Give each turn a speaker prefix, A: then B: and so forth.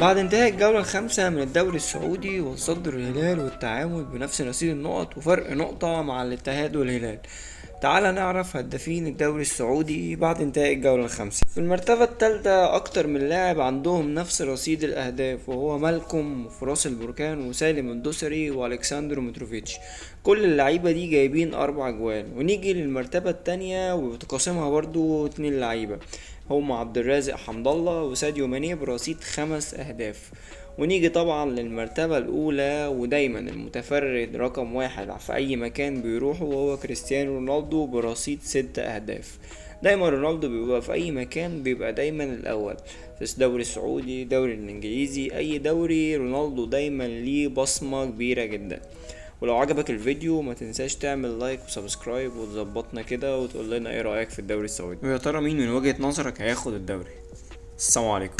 A: بعد انتهاء الجولة الخامسة من الدوري السعودي، وصدر الهلال والتعامل بنفس رصيد النقط وفرق نقطة مع الاتحاد والهلال. تعال نعرف هدافين الدوري السعودي بعد انتهاء الجولة الخامسة. في المرتبة الثالثة أكتر من لاعب عندهم نفس رصيد الأهداف، وهو مالكوم وفراس البركان وسالم الدوسري والكسندر متروفيتش. كل اللعيبة دي جايبين 4 جوان. ونيجي للمرتبة التانية وبتقاسمها برضو 2 لعيبة، هما عبد الرازق حمد الله وساديو ماني برصيد 5 أهداف. ونيجي طبعا للمرتبة الأولى، ودايما المتفرد رقم واحد في أي مكان بيروحه، وهو كريستيانو رونالدو برصيد 6 أهداف. دايما رونالدو بيبقى في أي مكان بيبقى دايما الأول، في الدوري السعودي، دوري الإنجليزي، أي دوري رونالدو دايما ليه بصمة كبيرة جدا. ولو عجبك الفيديو ما تنساش تعمل لايك وسبسكرايب وتظبطنا كده وتقول لنا ايه رأيك في الدوري السعودي، ويا ترى مين من وجهة نظرك هياخد الدوري. السلام عليكم.